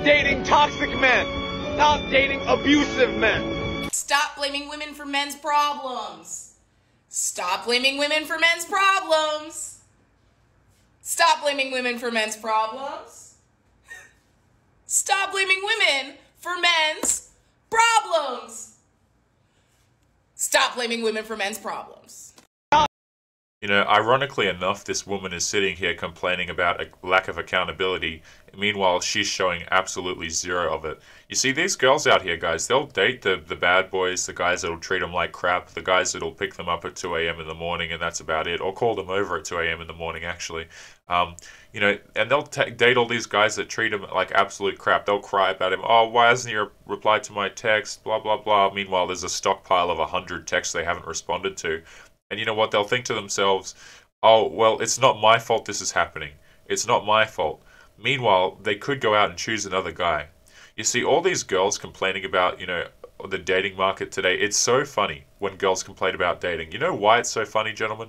dating toxic men. Stop dating abusive men. Stop blaming women for men's problems. Stop blaming women for men's problems. Stop blaming women for men's problems. Stop blaming women for men's problems. Stop blaming women for men's problems. You know, ironically enough, this woman is sitting here complaining about a lack of accountability. Meanwhile, she's showing absolutely zero of it. You see, these girls out here, guys, they'll date the bad boys, the guys that'll treat them like crap, the guys that'll pick them up at 2 a.m. in the morning, and that's about it. Or call them over at 2 a.m. in the morning, actually. You know, and they'll date all these guys that treat them like absolute crap. They'll cry about him. Oh, why hasn't he replied to my text? Blah, blah, blah. Meanwhile, there's a stockpile of 100 texts they haven't responded to. And you know what? They'll think to themselves, oh, well, it's not my fault this is happening. It's not my fault. Meanwhile, they could go out and choose another guy. You see, all these girls complaining about, you know, the dating market today, it's so funny when girls complain about dating. You know why it's so funny, gentlemen?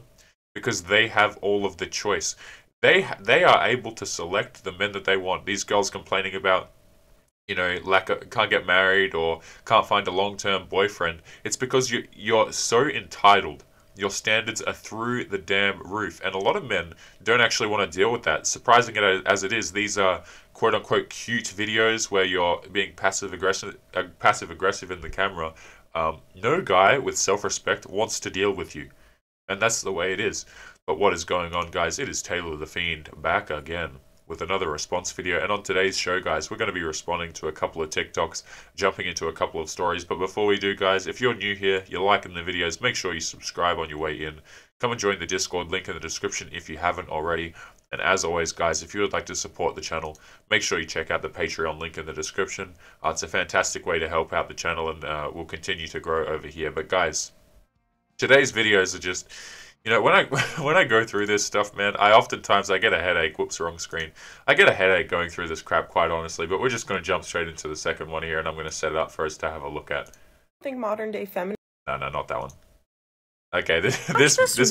Because they have all of the choice. They are able to select the men that they want. These girls complaining about, you know, can't get married or can't find a long-term boyfriend. It's because you're so entitled. Your standards are through the damn roof. And a lot of men don't actually want to deal with that. Surprising as it is, these are quote-unquote cute videos where you're being passive-aggressive in the camera. No guy with self-respect wants to deal with you. And that's the way it is. But what is going on, guys? It is Taylor the Fiend back again with another response video. And on today's show, guys, we're going to be responding to a couple of TikToks, jumping into a couple of stories. But before we do, guys, if you're new here, you're liking the videos, make sure you subscribe on your way in. Come and join the Discord, link in the description if you haven't already. And as always, guys, if you would like to support the channel, make sure you check out the Patreon link in the description. It's a fantastic way to help out the channel, and we'll continue to grow over here. But guys, today's videos are just... You know, when I go through this stuff, man, I get a headache. Whoops, wrong screen. I get a headache going through this crap, quite honestly. But we're just going to jump straight into the second one here, and I'm going to set it up for us to have a look at. I think modern day feminist. No, not that one. Okay, this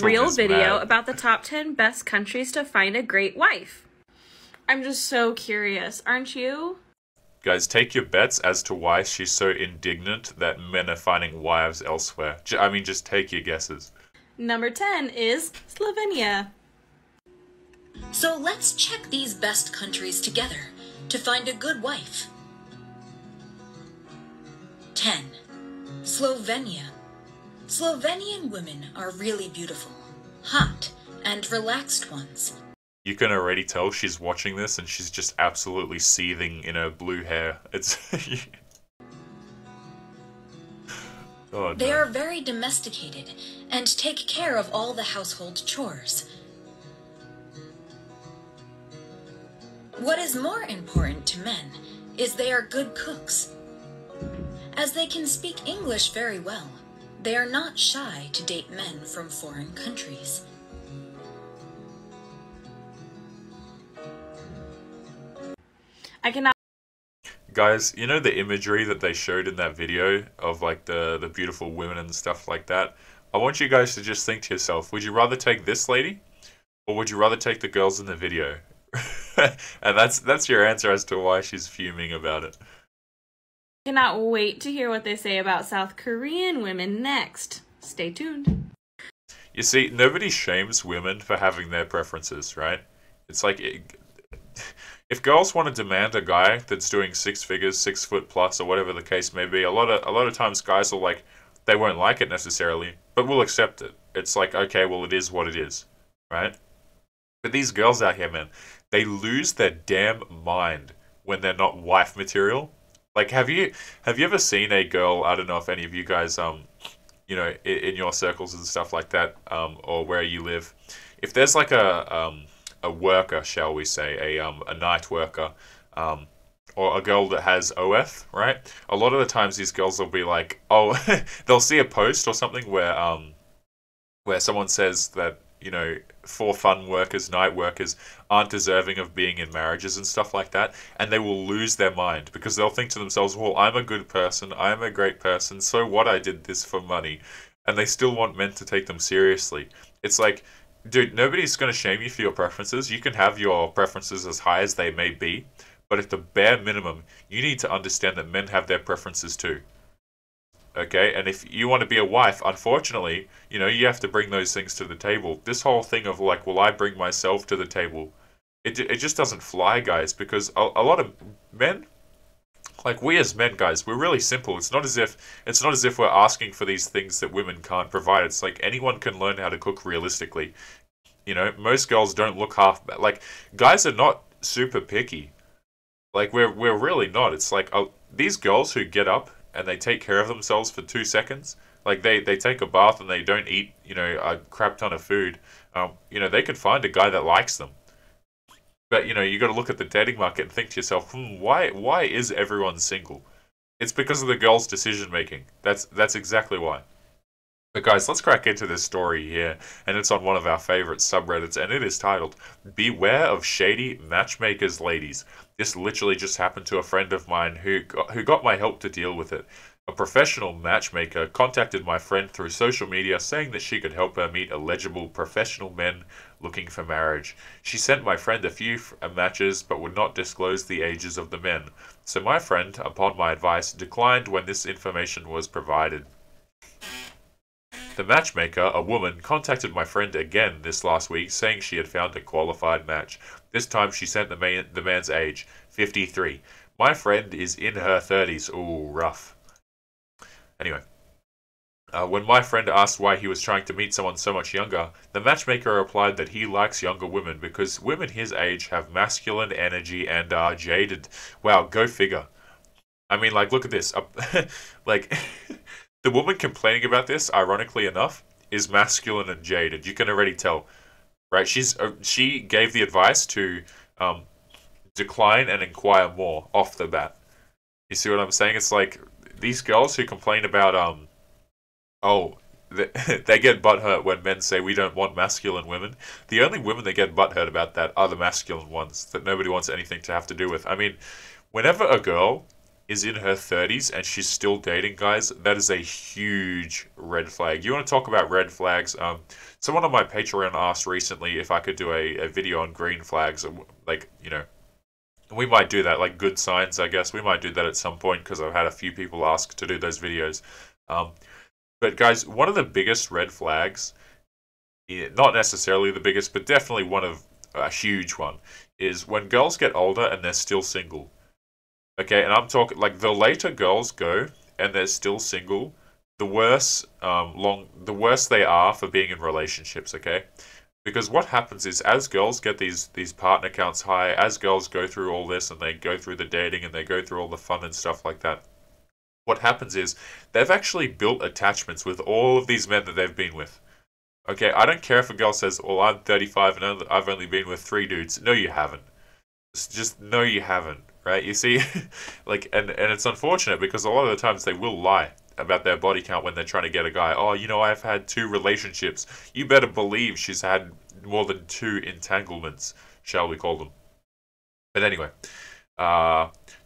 real one is video mad. about the top 10 best countries to find a great wife. I'm just so curious, aren't you? Guys, take your bets as to why she's so indignant that men are finding wives elsewhere. I mean, just take your guesses. Number 10 is Slovenia. So let's check these best countries together to find a good wife. 10. Slovenia. Slovenian women are really beautiful, hot, and relaxed ones. You can already tell she's watching this and she's just absolutely seething in her blue hair. It's... Oh, no. They are very domesticated and take care of all the household chores. What is more important to men is they are good cooks. As they can speak English very well, they are not shy to date men from foreign countries. I cannot. Guys, you know the imagery that they showed in that video of like the beautiful women and stuff like that? I want you guys to just think to yourself, would you rather take this lady? Or would you rather take the girls in the video? And that's your answer as to why she's fuming about it. I cannot wait to hear what they say about South Korean women next. Stay tuned. You see, nobody shames women for having their preferences, right? It's like... If girls want to demand a guy that's doing 6 figures, 6 foot plus, or whatever the case may be, a lot of times guys will like, they won't like it necessarily, but will accept it. It's like, okay, well, it is what it is, right? But these girls out here, man, they lose their damn mind when they're not wife material. Like, have you ever seen a girl? I don't know if any of you guys, you know, in your circles and stuff like that, or where you live, if there's like a worker, shall we say, a night worker, or a girl that has OF, right? A lot of the times these girls will be like, oh, they'll see a post or something where someone says that, you know, for fun workers, night workers aren't deserving of being in marriages and stuff like that, and they will lose their mind because they'll think to themselves, well, I'm a good person, I'm a great person, so what, I did this for money, and they still want men to take them seriously. It's like, dude, nobody's going to shame you for your preferences. You can have your preferences as high as they may be, but at the bare minimum, you need to understand that men have their preferences too. Okay, and if you want to be a wife, unfortunately, you know, you have to bring those things to the table. This whole thing of like, will I bring myself to the table? It just doesn't fly, guys, because a lot of men, like we as men, guys, we're really simple. It's not as if we're asking for these things that women can't provide. It's like anyone can learn how to cook realistically. You know, most girls don't look half bad. Like, guys are not super picky. Like, we're really not. It's like, these girls who get up and they take care of themselves for 2 seconds, like they take a bath and they don't eat, you know, a crap ton of food, you know, they could find a guy that likes them. But, you know, you got to look at the dating market and think to yourself, why is everyone single? It's because of the girls' decision making. That's exactly why. But guys, let's crack into this story here, and it's on one of our favorite subreddits, and it is titled, Beware of Shady Matchmakers Ladies. This literally just happened to a friend of mine who got my help to deal with it. A professional matchmaker contacted my friend through social media saying that she could help her meet eligible professional men looking for marriage. She sent my friend a few matches but would not disclose the ages of the men. So my friend, upon my advice, declined when this information was provided. The matchmaker, a woman, contacted my friend again this last week saying she had found a qualified match. This time she sent the man's age, 53. My friend is in her 30s. Ooh, rough. Anyway, when my friend asked why he was trying to meet someone so much younger, the matchmaker replied that he likes younger women because women his age have masculine energy and are jaded. Wow, go figure. I mean, like, look at this. Like, the woman complaining about this, ironically enough, is masculine and jaded. You can already tell, right? She gave the advice to decline and inquire more off the bat. You see what I'm saying? It's like these girls who complain about they get butthurt when men say we don't want masculine women. The only women that get butthurt about that are the masculine ones that nobody wants anything to have to do with. I mean, whenever a girl is in her 30s and she's still dating guys, that is a huge red flag. You want to talk about red flags? Someone on my Patreon asked recently if I could do a video on green flags. Like, you know, we might do that, like good signs, I guess. We might do that at some point because I've had a few people ask to do those videos. But guys, one of the biggest red flags, not necessarily the biggest, but definitely one of a huge one, is when girls get older and they're still single. Okay, and I'm talking, like, the later girls go and they're still single, the worse they are for being in relationships, okay? Because what happens is, as girls get these partner counts high, as girls go through all this and they go through the dating and they go through all the fun and stuff like that, what happens is they've actually built attachments with all of these men that they've been with. Okay, I don't care if a girl says, well, I'm 35 and I've only been with 3 dudes. No, you haven't. Just no, you haven't, right? You see, like, and it's unfortunate because a lot of the times they will lie about their body count when they're trying to get a guy. Oh, you know, I've had 2 relationships. You better believe she's had more than 2 entanglements, shall we call them. But anyway,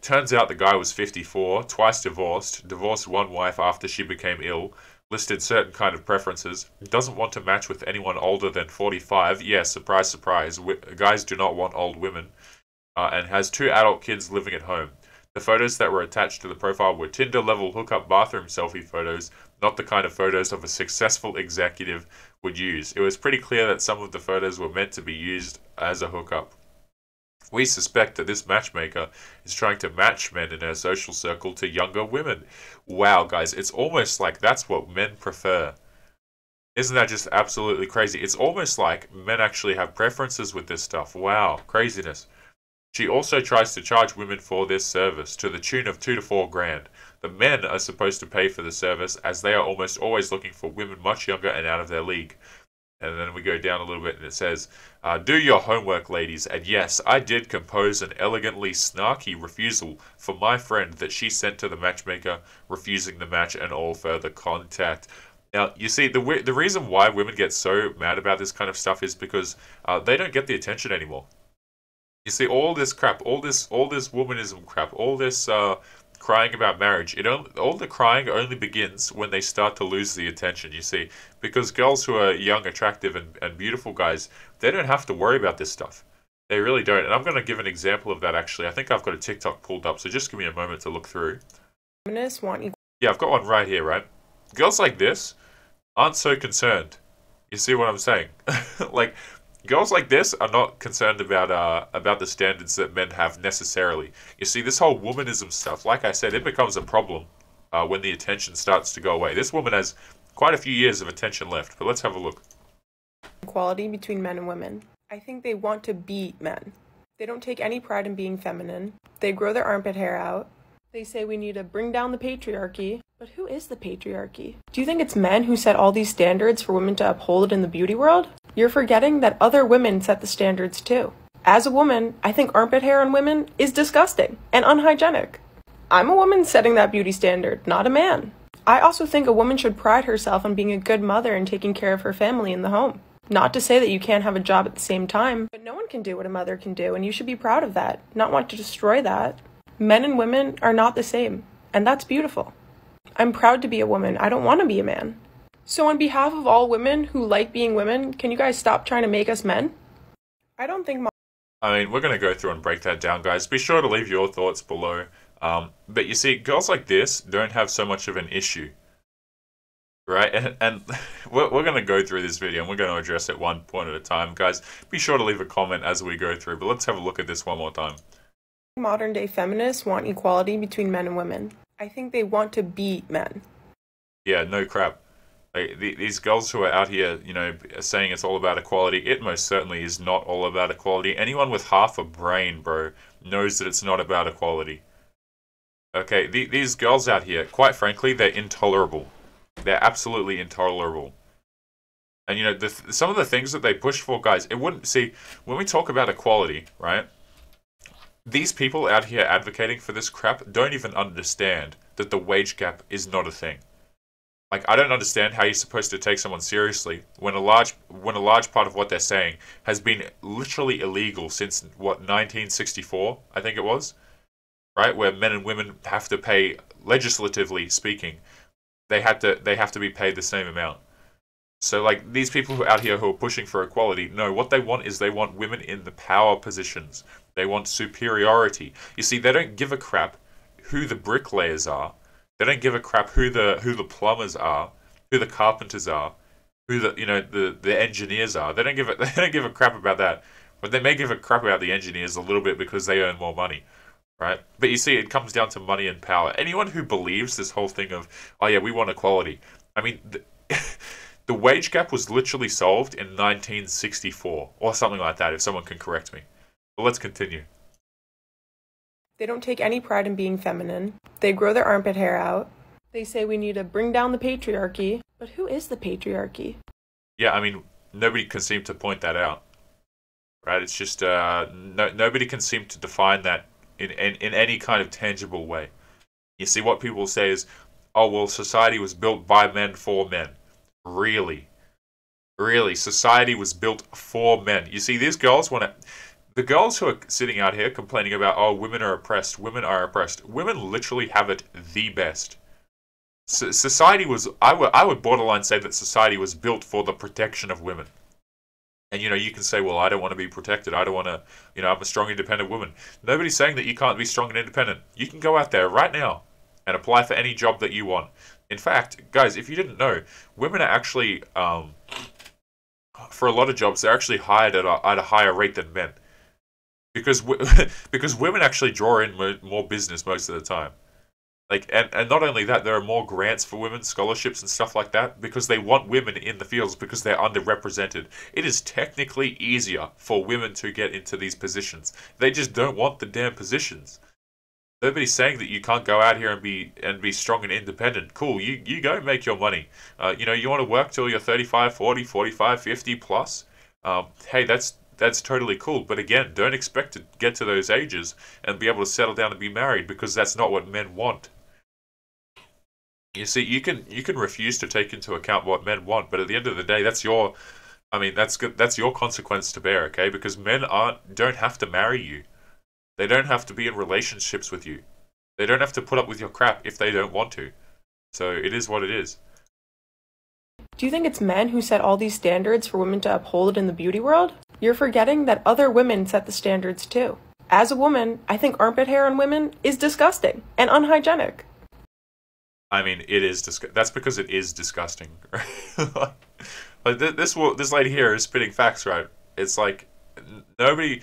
turns out the guy was 54, twice divorced 1 wife after she became ill, listed certain kind of preferences, doesn't want to match with anyone older than 45. Yes, surprise, surprise, guys do not want old women. And has 2 adult kids living at home. The photos that were attached to the profile were Tinder-level hookup bathroom selfie photos, not the kind of photos of a successful executive would use. It was pretty clear that some of the photos were meant to be used as a hookup. We suspect that this matchmaker is trying to match men in her social circle to younger women. Wow, guys, it's almost like that's what men prefer. Isn't that just absolutely crazy? It's almost like men actually have preferences with this stuff. Wow, craziness. She also tries to charge women for this service to the tune of $2 to $4 grand. The men are supposed to pay for the service as they are almost always looking for women much younger and out of their league. And then we go down a little bit and it says, do your homework, ladies. And yes, I did compose an elegantly snarky refusal for my friend that she sent to the matchmaker, refusing the match and all further contact. Now, you see, the reason why women get so mad about this kind of stuff is because they don't get the attention anymore. You see, all this crap, all this womanism crap, all this crying about marriage, all the crying only begins when they start to lose the attention, you see. Because girls who are young, attractive, and beautiful guys, they don't have to worry about this stuff. They really don't. And I'm going to give an example of that, actually. I think I've got a TikTok pulled up, so just give me a moment to look through. Feminists want equal. Yeah, I've got one right here, right? Girls like this aren't so concerned. You see what I'm saying? Like, girls like this are not concerned about the standards that men have necessarily. You see, this whole womanism stuff, like I said, it becomes a problem when the attention starts to go away. This woman has quite a few years of attention left, but let's have a look. Equality between men and women. I think they want to be men. They don't take any pride in being feminine. They grow their armpit hair out. They say we need to bring down the patriarchy. But who is the patriarchy? Do you think it's men who set all these standards for women to uphold in the beauty world? You're forgetting that other women set the standards too. As a woman, I think armpit hair on women is disgusting and unhygienic. I'm a woman setting that beauty standard, not a man. I also think a woman should pride herself on being a good mother and taking care of her family in the home. Not to say that you can't have a job at the same time, but no one can do what a mother can do, and you should be proud of that, not want to destroy that. Men and women are not the same, and that's beautiful. I'm proud to be a woman. I don't want to be a man. So on behalf of all women who like being women, can you guys stop trying to make us men? I don't think I mean, we're going to go through and break that down, guys. Be sure to leave your thoughts below. But you see, girls like this don't have so much of an issue. Right? And we're going to go through this video and we're going to address it one point at a time. Guys, be sure to leave a comment as we go through. But let's have a look at this one more time. Modern day feminists want equality between men and women. I think they want to be men. Yeah, no crap. These girls who are out here, you know, saying it's all about equality, it most certainly is not all about equality. Anyone with half a brain, bro, knows that it's not about equality. Okay, these girls out here, quite frankly, they're intolerable. They're absolutely intolerable. And, you know, some of the things that they push for, guys, it wouldn't... See, when we talk about equality, right, these people out here advocating for this crap don't even understand that the wage gap is not a thing. Like, I don't understand how you're supposed to take someone seriously when a large part of what they're saying has been literally illegal since, what, 1964, I think it was? Right? Where men and women have to pay, legislatively speaking, they have to be paid the same amount. So, like, these people who are out here who are pushing for equality, no, what they want is they want women in the power positions. They want superiority. You see, they don't give a crap who the bricklayers are. They don't give a crap who the plumbers are, who the carpenters are, who the engineers are. They don't give a crap about that. But they may give a crap about the engineers a little bit because they earn more money, right? But you see, it comes down to money and power. Anyone who believes this whole thing of, oh yeah, we want equality. I mean, the wage gap was literally solved in 1964 or something like that. If someone can correct me. But let's continue. They don't take any pride in being feminine. They grow their armpit hair out. They say we need to bring down the patriarchy. But who is the patriarchy? Yeah, I mean, nobody can seem to point that out. Right? It's just, nobody can seem to define that in any kind of tangible way. You see, what people say is, oh, well, society was built by men for men. Really? Really? Society was built for men. You see, these girls want to... The girls who are sitting out here complaining about, oh, women are oppressed, women are oppressed. Women literally have it the best. Society was, I would borderline say that society was built for the protection of women. And, you know, you can say, well, I don't want to be protected. I don't want to, you know, I'm a strong, independent woman. Nobody's saying that you can't be strong and independent. You can go out there right now and apply for any job that you want. In fact, guys, if you didn't know, women are actually, for a lot of jobs, they're actually hired at a higher rate than men. Because women actually draw in more business most of the time. Like, and not only that, there are more grants for women, scholarships and stuff like that, because they want women in the fields because they're underrepresented. It is technically easier for women to get into these positions. They just don't want the damn positions. Nobody's saying that you can't go out here and be strong and independent. Cool, you go make your money. You know, you want to work till you're 35, 40, 45, 50 plus. Hey, that's totally cool, but again, don't expect to get to those ages and be able to settle down and be married, because that's not what men want. You see, you can refuse to take into account what men want, but at the end of the day, that's your consequence to bear, okay? Because men don't have to marry you. They don't have to be in relationships with you. They don't have to put up with your crap if they don't want to. So it is what it is. Do you think it's men who set all these standards for women to uphold in the beauty world? You're forgetting that other women set the standards too. As a woman, I think armpit hair on women is disgusting and unhygienic. I mean, it is that's because it is disgusting. Like this lady here is spitting facts, right? It's like nobody.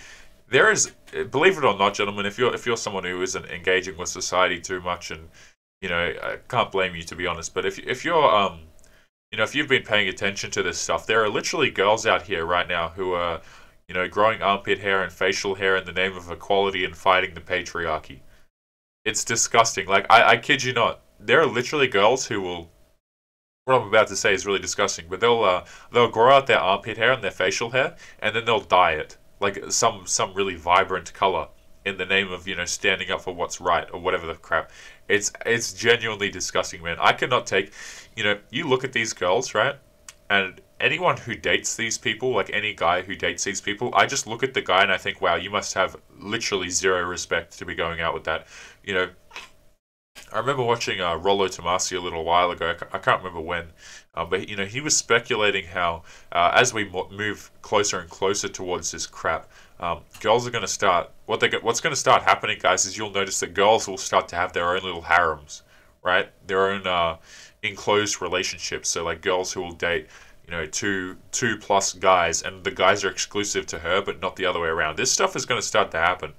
There is, believe it or not, gentlemen, if you're someone who isn't engaging with society too much, and I can't blame you, to be honest. But if you're if you've been paying attention to this stuff, there are literally girls out here right now who are growing armpit hair and facial hair in the name of equality and fighting the patriarchy. It's disgusting. Like I kid you not. There are literally girls who will. What I'm about to say is really disgusting, but they'll grow out their armpit hair and their facial hair, and then they'll dye it like some really vibrant color in the name of standing up for what's right or whatever the crap. It's genuinely disgusting, man. I cannot take. You look at these girls, right, and anyone who dates these people, like any guy who dates these people, I just look at the guy and I think, wow, you must have literally zero respect to be going out with that. I remember watching Rollo Tomasi a little while ago. I can't remember when, but he was speculating how as we move closer and closer towards this crap, girls are going to start. What's going to start happening, guys, is you'll notice that girls will start to have their own little harems, right? Their own enclosed relationships. So like girls who will date two plus guys, and the guys are exclusive to her, but not the other way around. This stuff is going to start to happen.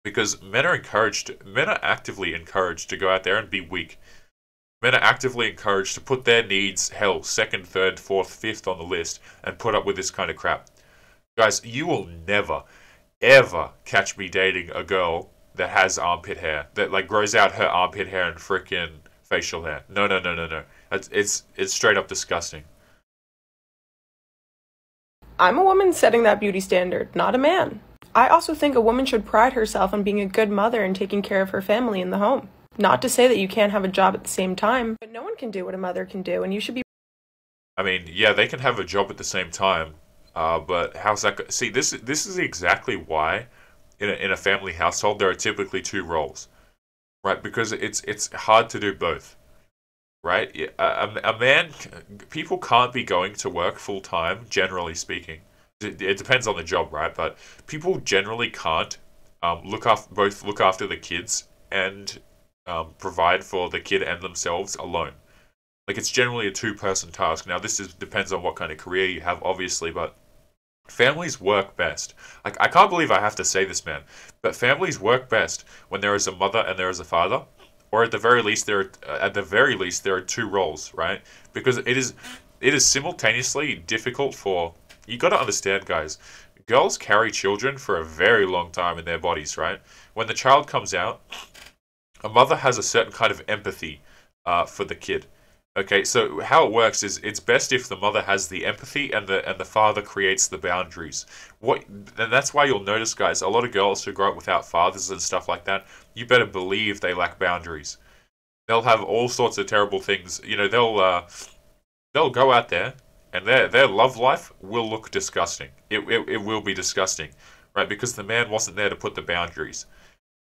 Because men are actively encouraged to go out there and be weak. Men are actively encouraged to put their needs, second, third, fourth, fifth on the list, and put up with this kind of crap. Guys, you will never, ever catch me dating a girl that has armpit hair, that like grows out her armpit hair and frickin' facial hair. No. It's straight up disgusting. I'm a woman setting that beauty standard, not a man. I also think a woman should pride herself on being a good mother and taking care of her family in the home. Not to say that you can't have a job at the same time, but no one can do what a mother can do, and you should be... I mean, yeah, they can have a job at the same time, but how's that... See, this is exactly why in a family household there are typically two roles, right? Because it's hard to do both, right? A man... People can't be going to work full-time, generally speaking. It depends on the job, right? But people generally can't look after the kids and provide for the kid and themselves alone. Like, it's generally a two-person task. Now, depends on what kind of career you have, obviously, but families work best. Like, I can't believe I have to say this, man, but families work best when there is a mother and there is a father, or at the very least there are two roles, right? Because it is simultaneously difficult for... You got to understand, guys, girls carry children for a very long time in their bodies, right? When the child comes out, a mother has a certain kind of empathy for the kid. Okay, so how it works is it's best if the mother has the empathy and the father creates the boundaries. And that's why you'll notice, guys, a lot of girls who grow up without fathers and stuff like that, you better believe they lack boundaries. They'll have all sorts of terrible things. They'll go out there, and their love life will look disgusting. It will be disgusting, right? Because the man wasn't there to put the boundaries.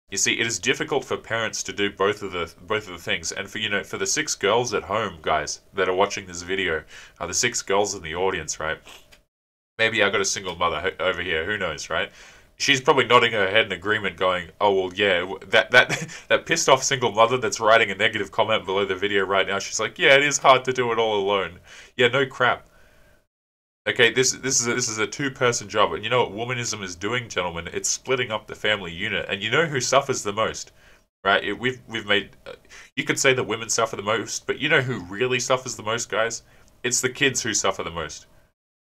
You see, it is difficult for parents to do both of the things. And for the 6 girls at home, guys, that are watching this video, the 6 girls in the audience, right? Maybe I got a single mother over here. Who knows, right? She's probably nodding her head in agreement, going, "Oh well, yeah." That pissed off single mother that's writing a negative comment below the video right now. She's like, "Yeah, it is hard to do it all alone." Yeah, no crap. Okay, this is a 2-person job, and you know what womanism is doing, gentlemen? It's splitting up the family unit, and you know who suffers the most, right? We've made. You could say that women suffer the most, but you know who really suffers the most, guys? It's the kids who suffer the most.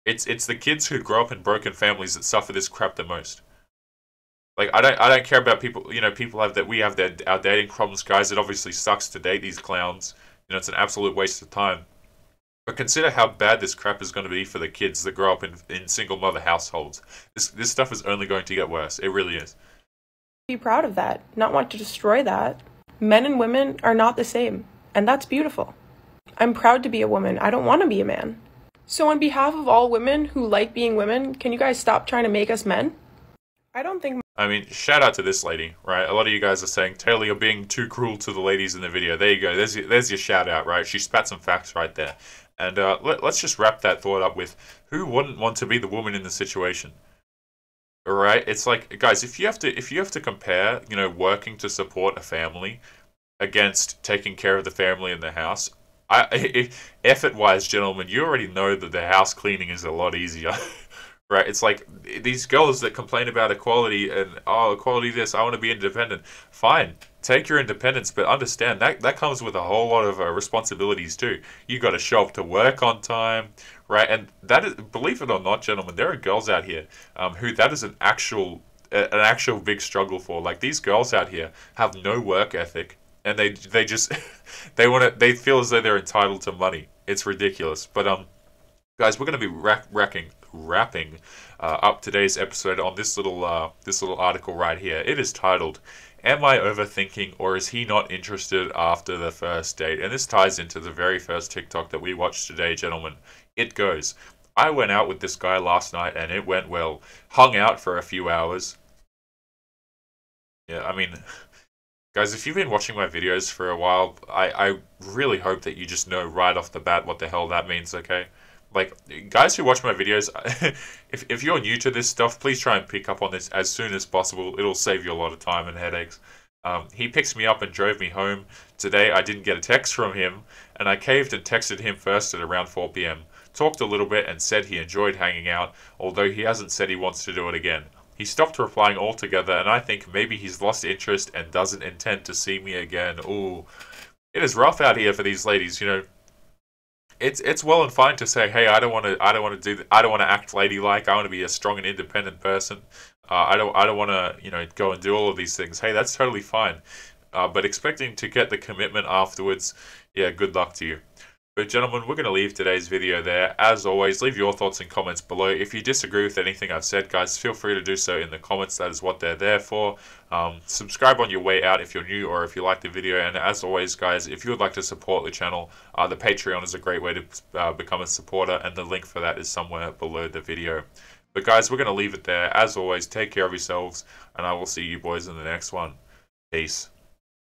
It's the kids who grow up in broken families that suffer this crap the most. Like I don't care about people. You know, people have that. We have our dating problems, guys. It obviously sucks to date these clowns. You know, it's an absolute waste of time. But consider how bad this crap is going to be for the kids that grow up in single mother households. This stuff is only going to get worse. It really is. Be proud of that, not want to destroy that. Men and women are not the same, and that's beautiful. I'm proud to be a woman. I don't want to be a man. So on behalf of all women who like being women, can you guys stop trying to make us men? I don't think... I mean, shout out to this lady, right? A lot of you guys are saying, Taylor, you're being too cruel to the ladies in the video. There you go. There's your shout out, right? She spat some facts right there. And let's just wrap that thought up with, who wouldn't want to be the woman in the situation? All right? It's like, guys, if you have to compare, you know, working to support a family against taking care of the family in the house, effort-wise, gentlemen, you already know that the house cleaning is a lot easier. Right? It's like these girls that complain about equality and, oh, equality this, I want to be independent. Fine, take your independence, but understand that comes with a whole lot of responsibilities too. You got to show up to work on time, right? And that is, believe it or not, gentlemen, there are girls out here who that is an actual big struggle for. Like, these girls out here have no work ethic, and they just they feel as though they're entitled to money. It's ridiculous. But guys, we're going to be wrapping up today's episode on this little article right here. It is titled, "Am I Overthinking, or is he not interested after the first date?" And this ties into the very first TikTok that we watched today, gentlemen. It goes, "I went out with this guy last night and it went well. Hung out for a few hours." Yeah, I mean, guys, if you've been watching my videos for a while, I really hope that you just know right off the bat what the hell that means, okay? Like, guys who watch my videos, if you're new to this stuff, please try and pick up on this as soon as possible. It'll save you a lot of time and headaches. He picked me up and drove me home. Today, I didn't get a text from him, and I caved and texted him first at around 4 p.m. Talked a little bit and said he enjoyed hanging out, although he hasn't said he wants to do it again. He stopped replying altogether, and I think maybe he's lost interest and doesn't intend to see me again. Ooh, it is rough out here for these ladies, you know. It's well and fine to say, hey, I don't want to act ladylike. I want to be a strong and independent person. I don't want to, you know, go and do all of these things. Hey, that's totally fine. But expecting to get the commitment afterwards, yeah, good luck to you. But gentlemen, we're going to leave today's video there. As always, leave your thoughts and comments below. If you disagree with anything I've said, guys, feel free to do so in the comments. That is what they're there for. Subscribe on your way out if you're new or if you like the video. And as always, guys, if you would like to support the channel, the Patreon is a great way to become a supporter. And the link for that is somewhere below the video. But guys, we're going to leave it there. As always, take care of yourselves. And I will see you boys in the next one. Peace.